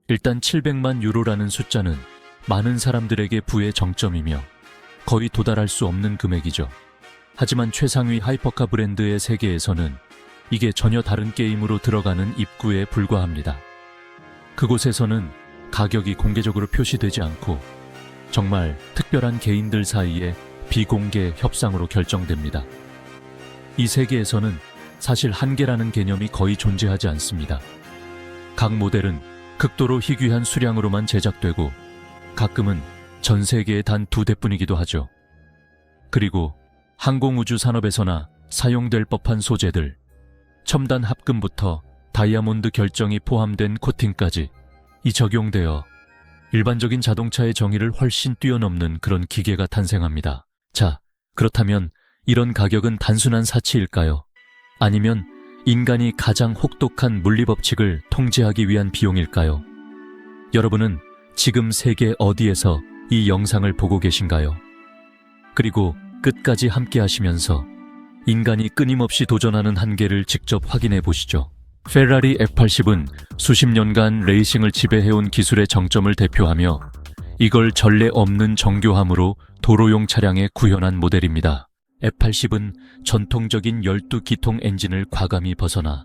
일단 700만 유로라는 숫자는 많은 사람들에게 부의 정점이며 거의 도달할 수 없는 금액이죠. 하지만 최상위 하이퍼카 브랜드의 세계에서는 이게 전혀 다른 게임으로 들어가는 입구에 불과합니다. 그곳에서는 가격이 공개적으로 표시되지 않고 정말 특별한 개인들 사이에 비공개 협상으로 결정됩니다. 이 세계에서는 사실 한계라는 개념이 거의 존재하지 않습니다. 각 모델은 극도로 희귀한 수량으로만 제작되고 가끔은 전 세계에 단 2대뿐이기도 하죠. 그리고 항공우주 산업에서나 사용될 법한 소재들, 첨단 합금부터 다이아몬드 결정이 포함된 코팅까지 이 적용되어 일반적인 자동차의 정의를 훨씬 뛰어넘는 그런 기계가 탄생합니다. 자, 그렇다면 이런 가격은 단순한 사치일까요? 아니면 인간이 가장 혹독한 물리법칙을 통제하기 위한 비용일까요? 여러분은 지금 세계 어디에서 이 영상을 보고 계신가요? 그리고 끝까지 함께 하시면서 인간이 끊임없이 도전하는 한계를 직접 확인해 보시죠. 페라리 F80은 수십 년간 레이싱을 지배해온 기술의 정점을 대표하며 이걸 전례 없는 정교함으로 도로용 차량에 구현한 모델입니다. F80은 전통적인 12기통 엔진을 과감히 벗어나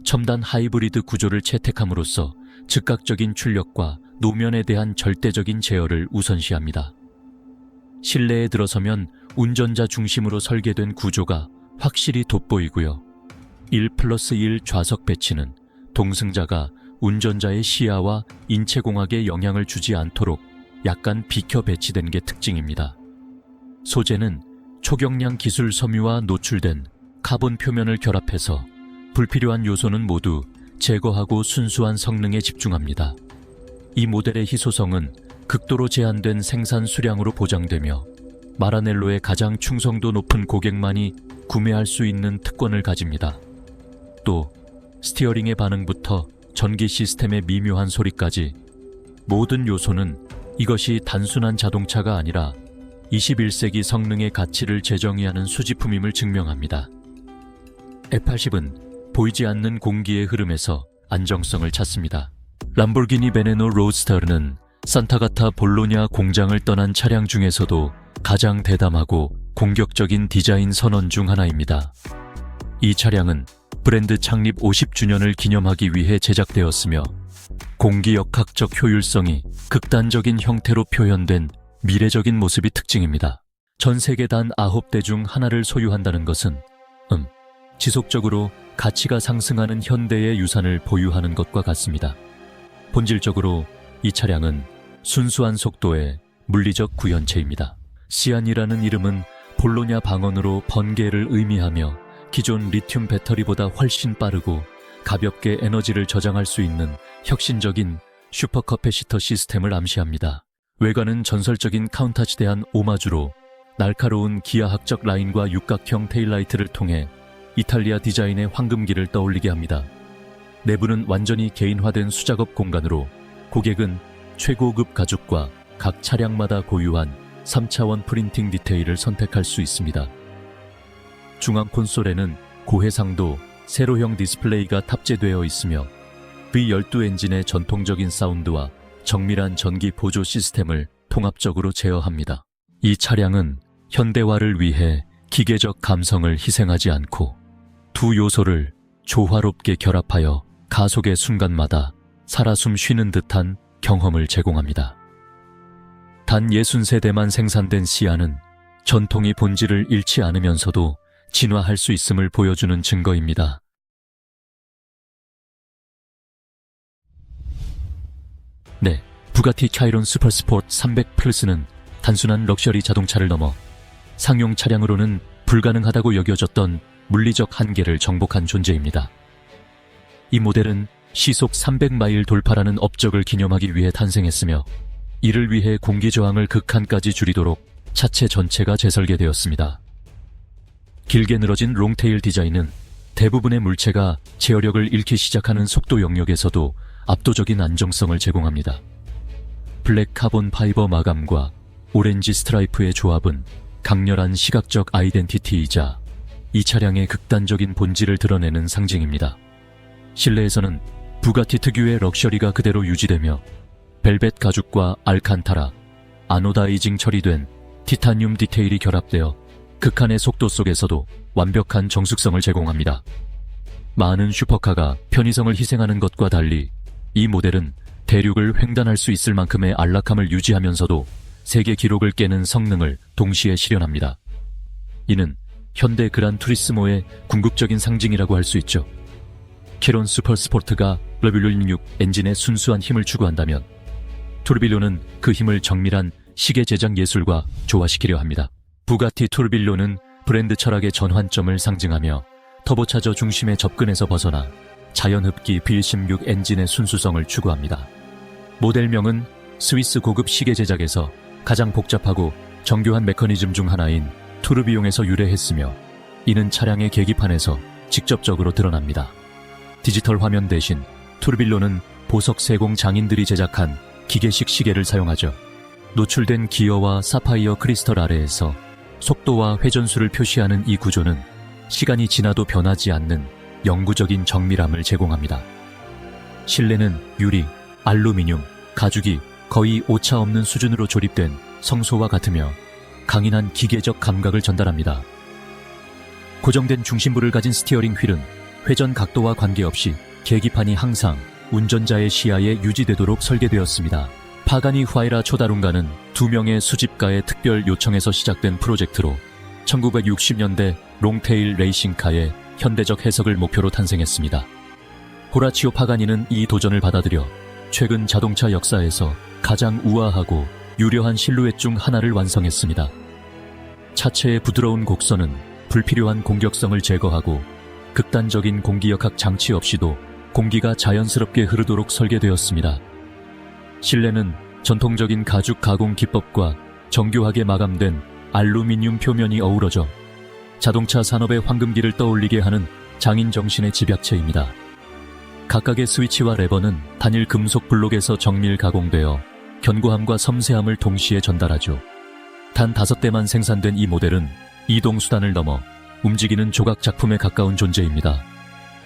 첨단 하이브리드 구조를 채택함으로써 즉각적인 출력과 노면에 대한 절대적인 제어를 우선시합니다. 실내에 들어서면 운전자 중심으로 설계된 구조가 확실히 돋보이고요. 1+1 좌석 배치는 동승자가 운전자의 시야와 인체공학에 영향을 주지 않도록 약간 비켜 배치된 게 특징입니다. 소재는 초경량 기술 섬유와 노출된 카본 표면을 결합해서 불필요한 요소는 모두 제거하고 순수한 성능에 집중합니다. 이 모델의 희소성은 극도로 제한된 생산 수량으로 보장되며 마라넬로의 가장 충성도 높은 고객만이 구매할 수 있는 특권을 가집니다. 또 스티어링의 반응부터 전기 시스템의 미묘한 소리까지 모든 요소는 이것이 단순한 자동차가 아니라 21세기 성능의 가치를 재정의하는 수집품임을 증명합니다. F80은 보이지 않는 공기의 흐름에서 안정성을 찾습니다. 람보르기니 베네노 로드스터는 산타가타 볼로냐 공장을 떠난 차량 중에서도 가장 대담하고 공격적인 디자인 선언 중 하나입니다. 이 차량은 브랜드 창립 50주년을 기념하기 위해 제작되었으며 공기역학적 효율성이 극단적인 형태로 표현된 미래적인 모습이 특징입니다. 전 세계 단 9대 중 하나를 소유한다는 것은 지속적으로 가치가 상승하는 현대의 유산을 보유하는 것과 같습니다. 본질적으로 이 차량은 순수한 속도의 물리적 구현체입니다. 시안이라는 이름은 볼로냐 방언으로 번개를 의미하며 기존 리튬 배터리보다 훨씬 빠르고 가볍게 에너지를 저장할 수 있는 혁신적인 슈퍼커패시터 시스템을 암시합니다. 외관은 전설적인 카운타치에 대한 오마주로 날카로운 기하학적 라인과 육각형 테일라이트를 통해 이탈리아 디자인의 황금기를 떠올리게 합니다. 내부는 완전히 개인화된 수작업 공간으로 고객은 최고급 가죽과 각 차량마다 고유한 3차원 프린팅 디테일을 선택할 수 있습니다. 중앙 콘솔에는 고해상도 세로형 디스플레이가 탑재되어 있으며 V12 엔진의 전통적인 사운드와 정밀한 전기 보조 시스템을 통합적으로 제어합니다. 이 차량은 현대화를 위해 기계적 감성을 희생하지 않고 두 요소를 조화롭게 결합하여 가속의 순간마다 살아 숨 쉬는 듯한 경험을 제공합니다. 단 60세대만 생산된 시안은 전통의 본질을 잃지 않으면서도 진화할 수 있음을 보여주는 증거입니다. 네, 부가티 카이론 슈퍼스포트 300 플러스는 단순한 럭셔리 자동차를 넘어 상용 차량으로는 불가능하다고 여겨졌던 물리적 한계를 정복한 존재입니다. 이 모델은 시속 300마일 돌파라는 업적을 기념하기 위해 탄생했으며 이를 위해 공기 저항을 극한까지 줄이도록 차체 전체가 재설계되었습니다. 길게 늘어진 롱테일 디자인은 대부분의 물체가 제어력을 잃기 시작하는 속도 영역에서도 압도적인 안정성을 제공합니다. 블랙 카본 파이버 마감과 오렌지 스트라이프의 조합은 강렬한 시각적 아이덴티티이자 이 차량의 극단적인 본질을 드러내는 상징입니다. 실내에서는 부가티 특유의 럭셔리가 그대로 유지되며 벨벳 가죽과 알칸타라, 아노다이징 처리된 티타늄 디테일이 결합되어 극한의 속도 속에서도 완벽한 정숙성을 제공합니다. 많은 슈퍼카가 편의성을 희생하는 것과 달리 이 모델은 대륙을 횡단할 수 있을 만큼의 안락함을 유지하면서도 세계 기록을 깨는 성능을 동시에 실현합니다. 이는 현대 그란 투리스모의 궁극적인 상징이라고 할 수 있죠. 키론 슈퍼스포트가 W16 엔진의 순수한 힘을 추구한다면 투르빌로는 그 힘을 정밀한 시계 제작 예술과 조화시키려 합니다. 부가티 투르빌로는 브랜드 철학의 전환점을 상징하며 터보차저 중심의 접근에서 벗어나 자연흡기 V16 엔진의 순수성을 추구합니다. 모델명은 스위스 고급 시계 제작에서 가장 복잡하고 정교한 메커니즘 중 하나인 투르비용에서 유래했으며 이는 차량의 계기판에서 직접적으로 드러납니다. 디지털 화면 대신 투르빌로는 보석 세공 장인들이 제작한 기계식 시계를 사용하죠. 노출된 기어와 사파이어 크리스털 아래에서 속도와 회전수를 표시하는 이 구조는 시간이 지나도 변하지 않는 영구적인 정밀함을 제공합니다. 실내는 유리, 알루미늄, 가죽이 거의 오차없는 수준으로 조립된 성소와 같으며 강인한 기계적 감각을 전달합니다. 고정된 중심부를 가진 스티어링 휠은 회전 각도와 관계없이 계기판이 항상 운전자의 시야에 유지되도록 설계되었습니다. 파가니 후아이라 초다룬가는 2명의 수집가의 특별 요청에서 시작된 프로젝트로 1960년대 롱테일 레이싱카의 현대적 해석을 목표로 탄생했습니다. 호라치오 파가니는 이 도전을 받아들여 최근 자동차 역사에서 가장 우아하고 유려한 실루엣 중 하나를 완성했습니다. 차체의 부드러운 곡선은 불필요한 공격성을 제거하고 극단적인 공기역학 장치 없이도 공기가 자연스럽게 흐르도록 설계되었습니다. 실내는 전통적인 가죽 가공 기법과 정교하게 마감된 알루미늄 표면이 어우러져 자동차 산업의 황금기를 떠올리게 하는 장인 정신의 집약체입니다. 각각의 스위치와 레버는 단일 금속 블록에서 정밀 가공되어 견고함과 섬세함을 동시에 전달하죠. 단 5대만 생산된 이 모델은 이동수단을 넘어 움직이는 조각 작품에 가까운 존재입니다.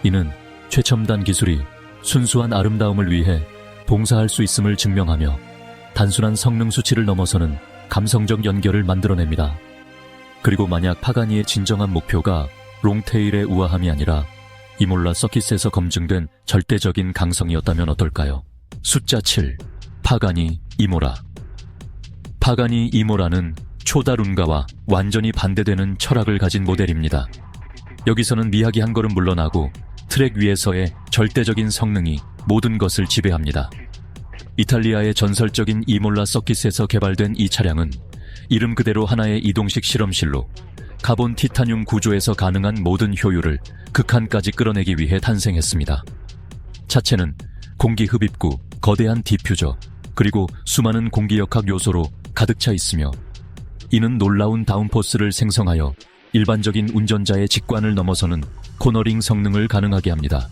이는 최첨단 기술이 순수한 아름다움을 위해 봉사할 수 있음을 증명하며 단순한 성능 수치를 넘어서는 감성적 연결을 만들어냅니다. 그리고 만약 파가니의 진정한 목표가 롱테일의 우아함이 아니라 이몰라 서킷에서 검증된 절대적인 강성이었다면 어떨까요? 숫자 7. 파가니 이모라. 파가니 이모라는 초다룬가와 완전히 반대되는 철학을 가진 모델입니다. 여기서는 미학이 한 걸음 물러나고 트랙 위에서의 절대적인 성능이 모든 것을 지배합니다. 이탈리아의 전설적인 이몰라 서킷에서 개발된 이 차량은 이름 그대로 하나의 이동식 실험실로 카본 티타늄 구조에서 가능한 모든 효율을 극한까지 끌어내기 위해 탄생했습니다. 차체는 공기 흡입구, 거대한 디퓨저, 그리고 수많은 공기역학 요소로 가득 차 있으며 이는 놀라운 다운포스를 생성하여 일반적인 운전자의 직관을 넘어서는 코너링 성능을 가능하게 합니다.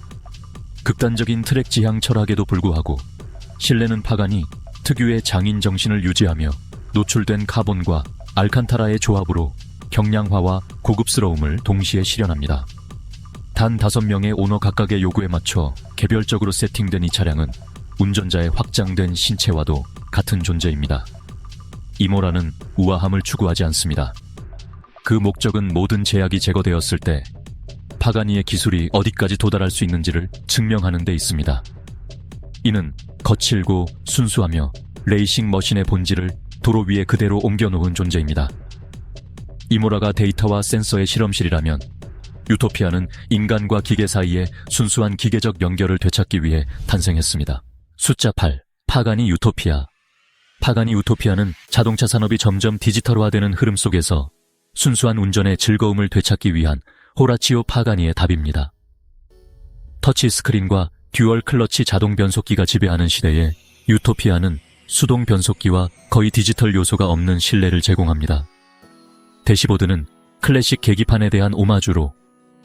극단적인 트랙 지향 철학에도 불구하고 실내는 파가니 특유의 장인 정신을 유지하며 노출된 카본과 알칸타라의 조합으로 경량화와 고급스러움을 동시에 실현합니다. 단 5명의 오너 각각의 요구에 맞춰 개별적으로 세팅된 이 차량은 운전자의 확장된 신체와도 같은 존재입니다. 이모라는 우아함을 추구하지 않습니다. 그 목적은 모든 제약이 제거되었을 때 파가니의 기술이 어디까지 도달할 수 있는지를 증명하는 데 있습니다. 이는 거칠고 순수하며 레이싱 머신의 본질을 도로 위에 그대로 옮겨놓은 존재입니다. 이모라가 데이터와 센서의 실험실이라면 유토피아는 인간과 기계 사이의 순수한 기계적 연결을 되찾기 위해 탄생했습니다. 숫자 8. 파가니 유토피아. 파가니 유토피아는 자동차 산업이 점점 디지털화되는 흐름 속에서 순수한 운전의 즐거움을 되찾기 위한 호라치오 파가니의 답입니다. 터치 스크린과 듀얼 클러치 자동 변속기가 지배하는 시대에 유토피아는 수동 변속기와 거의 디지털 요소가 없는 실내를 제공합니다. 대시보드는 클래식 계기판에 대한 오마주로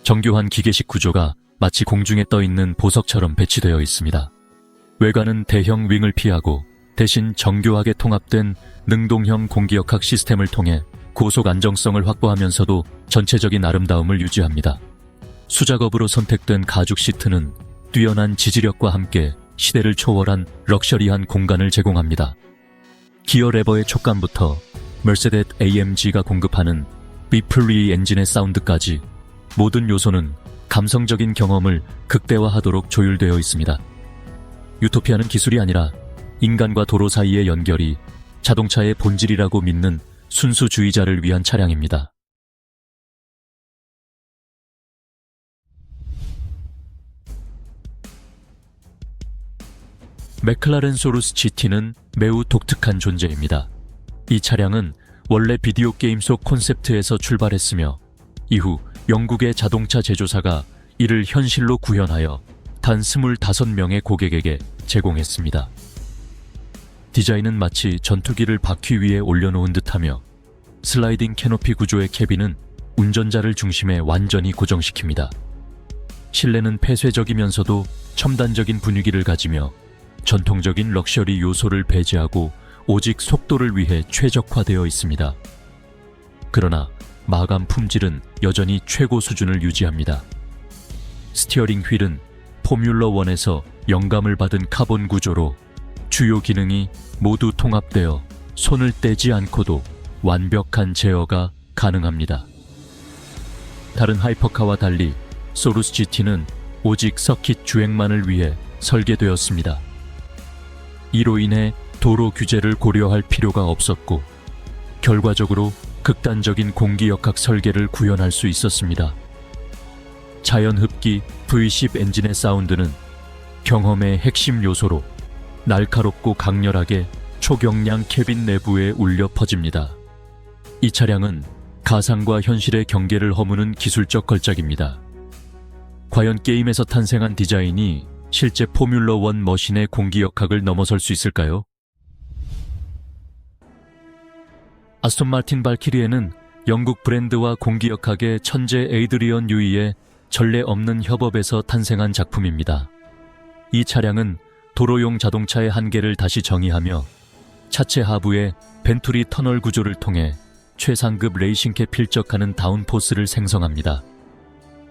정교한 기계식 구조가 마치 공중에 떠있는 보석처럼 배치되어 있습니다. 외관은 대형 윙을 피하고 대신 정교하게 통합된 능동형 공기역학 시스템을 통해 고속 안정성을 확보하면서도 전체적인 아름다움을 유지합니다. 수작업으로 선택된 가죽 시트는 뛰어난 지지력과 함께 시대를 초월한 럭셔리한 공간을 제공합니다. 기어 레버의 촉감부터 머세데스 AMG가 공급하는 비플리 엔진의 사운드까지 모든 요소는 감성적인 경험을 극대화하도록 조율되어 있습니다. 유토피아는 기술이 아니라 인간과 도로 사이의 연결이 자동차의 본질이라고 믿는 순수주의자를 위한 차량입니다. 맥클라렌 소루스 GT는 매우 독특한 존재입니다. 이 차량은 원래 비디오 게임 속 콘셉트에서 출발했으며 이후 영국의 자동차 제조사가 이를 현실로 구현하여 단 25명의 고객에게 제공했습니다. 디자인은 마치 전투기를 바퀴 위에 올려놓은 듯하며 슬라이딩 캐노피 구조의 캐빈은 운전자를 중심에 완전히 고정시킵니다. 실내는 폐쇄적이면서도 첨단적인 분위기를 가지며 전통적인 럭셔리 요소를 배제하고 오직 속도를 위해 최적화되어 있습니다. 그러나 마감 품질은 여전히 최고 수준을 유지합니다. 스티어링 휠은 포뮬러1에서 영감을 받은 카본 구조로 주요 기능이 모두 통합되어 손을 떼지 않고도 완벽한 제어가 가능합니다. 다른 하이퍼카와 달리 소루스 GT는 오직 서킷 주행만을 위해 설계되었습니다. 이로 인해 도로 규제를 고려할 필요가 없었고 결과적으로 극단적인 공기역학 설계를 구현할 수 있었습니다. 자연흡기 V10 엔진의 사운드는 경험의 핵심 요소로 날카롭고 강렬하게 초경량 캐빈 내부에 울려 퍼집니다. 이 차량은 가상과 현실의 경계를 허무는 기술적 걸작입니다. 과연 게임에서 탄생한 디자인이 실제 포뮬러1 머신의 공기역학을 넘어설 수 있을까요? 아스톤 마틴 발키리에는 영국 브랜드와 공기역학의 천재 에이드리언 유이의 전례 없는 협업에서 탄생한 작품입니다. 이 차량은 도로용 자동차의 한계를 다시 정의하며 차체 하부의 벤투리 터널 구조를 통해 최상급 레이싱캐 필적하는 다운포스를 생성합니다.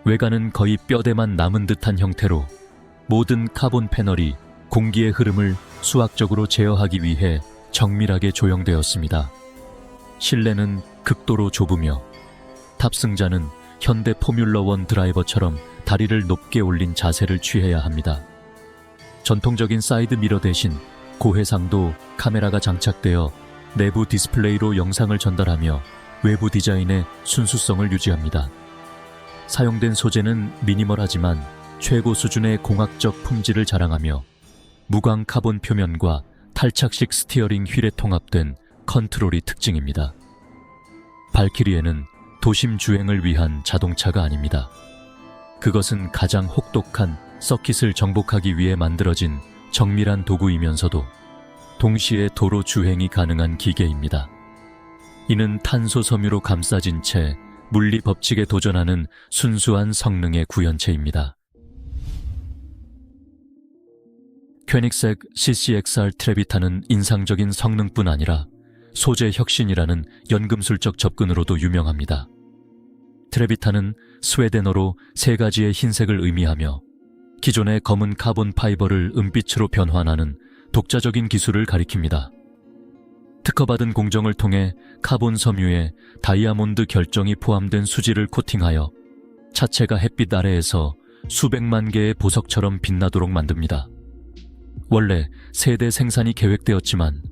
외관은 거의 뼈대만 남은 듯한 형태로 모든 카본 패널이 공기의 흐름을 수학적으로 제어하기 위해 정밀하게 조형되었습니다. 실내는 극도로 좁으며 탑승자는 현대 포뮬러1 드라이버처럼 다리를 높게 올린 자세를 취해야 합니다. 전통적인 사이드 미러 대신 고해상도 카메라가 장착되어 내부 디스플레이로 영상을 전달하며 외부 디자인의 순수성을 유지합니다. 사용된 소재는 미니멀하지만 최고 수준의 공학적 품질을 자랑하며 무광 카본 표면과 탈착식 스티어링 휠에 통합된 컨트롤이 특징입니다. 발키리에는 도심 주행을 위한 자동차가 아닙니다. 그것은 가장 혹독한 서킷을 정복하기 위해 만들어진 정밀한 도구이면서도 동시에 도로 주행이 가능한 기계입니다. 이는 탄소 섬유로 감싸진 채 물리 법칙에 도전하는 순수한 성능의 구현체입니다. 퀘닉색 CCXR 트레비타는 인상적인 성능뿐 아니라 소재 혁신이라는 연금술적 접근으로도 유명합니다. 트레비타는 스웨덴어로 세 가지의 흰색을 의미하며 기존의 검은 카본 파이버를 은빛으로 변환하는 독자적인 기술을 가리킵니다. 특허받은 공정을 통해 카본 섬유에 다이아몬드 결정이 포함된 수지를 코팅하여 차체가 햇빛 아래에서 수백만 개의 보석처럼 빛나도록 만듭니다. 원래 세대 생산이 계획되었지만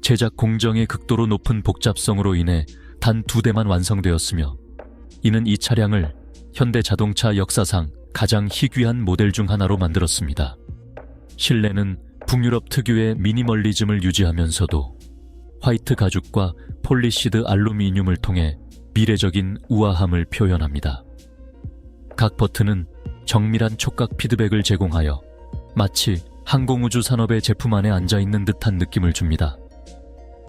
제작 공정의 극도로 높은 복잡성으로 인해 단 2대만 완성되었으며 이는 이 차량을 현대 자동차 역사상 가장 희귀한 모델 중 하나로 만들었습니다. 실내는 북유럽 특유의 미니멀리즘을 유지하면서도 화이트 가죽과 폴리시드 알루미늄을 통해 미래적인 우아함을 표현합니다. 각 버튼은 정밀한 촉각 피드백을 제공하여 마치 항공우주 산업의 제품 안에 앉아있는 듯한 느낌을 줍니다.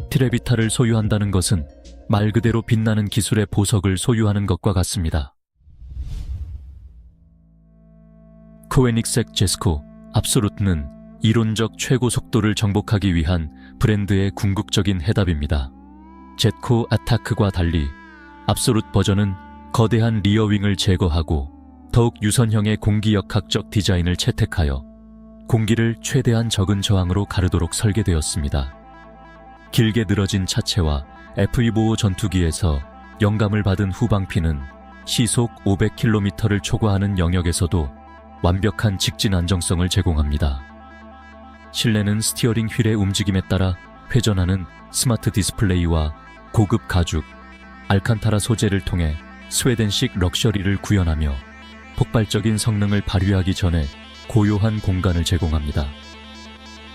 트레비타를 소유한다는 것은 말 그대로 빛나는 기술의 보석을 소유하는 것과 같습니다. 코에닉색 제스코 압소루트는 이론적 최고 속도를 정복하기 위한 브랜드의 궁극적인 해답입니다. 제코 아타크와 달리 압소루트 버전은 거대한 리어윙을 제거하고 더욱 유선형의 공기역학적 디자인을 채택하여 공기를 최대한 적은 저항으로 가르도록 설계되었습니다. 길게 늘어진 차체와 FE-5 전투기에서 영감을 받은 후방피는 시속 500km를 초과하는 영역에서도 완벽한 직진 안정성을 제공합니다. 실내는 스티어링 휠의 움직임에 따라 회전하는 스마트 디스플레이와 고급 가죽, 알칸타라 소재를 통해 스웨덴식 럭셔리를 구현하며 폭발적인 성능을 발휘하기 전에 고요한 공간을 제공합니다.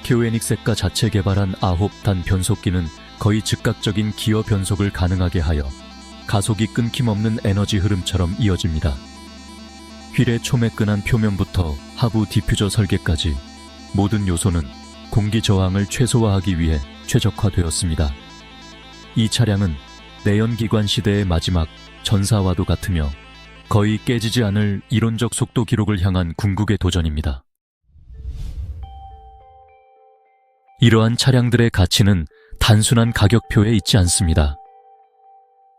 큐에닉색과 자체 개발한 9단 변속기는 거의 즉각적인 기어 변속을 가능하게 하여 가속이 끊김없는 에너지 흐름처럼 이어집니다. 휠의 초매끈한 표면부터 하부 디퓨저 설계까지 모든 요소는 공기 저항을 최소화하기 위해 최적화되었습니다. 이 차량은 내연기관 시대의 마지막 전사와도 같으며 거의 깨지지 않을 이론적 속도 기록을 향한 궁극의 도전입니다. 이러한 차량들의 가치는 단순한 가격표에 있지 않습니다.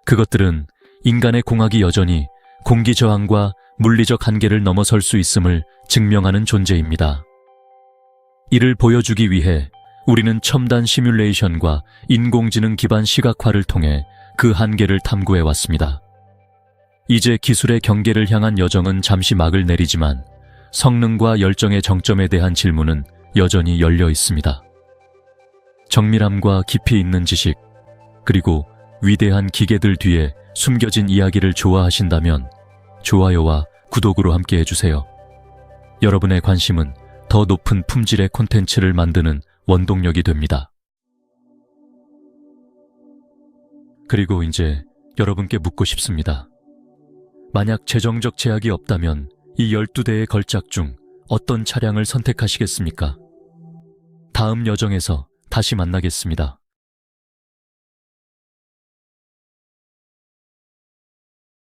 그것들은 인간의 공학이 여전히 공기 저항과 물리적 한계를 넘어설 수 있음을 증명하는 존재입니다. 이를 보여주기 위해 우리는 첨단 시뮬레이션과 인공지능 기반 시각화를 통해 그 한계를 탐구해 왔습니다. 이제 기술의 경계를 향한 여정은 잠시 막을 내리지만 성능과 열정의 정점에 대한 질문은 여전히 열려 있습니다. 정밀함과 깊이 있는 지식, 그리고 위대한 기계들 뒤에 숨겨진 이야기를 좋아하신다면 좋아요와 구독으로 함께 해주세요. 여러분의 관심은 더 높은 품질의 콘텐츠를 만드는 원동력이 됩니다. 그리고 이제 여러분께 묻고 싶습니다. 만약 재정적 제약이 없다면 이 12대의 걸작 중 어떤 차량을 선택하시겠습니까? 다음 여정에서 다시 만나겠습니다.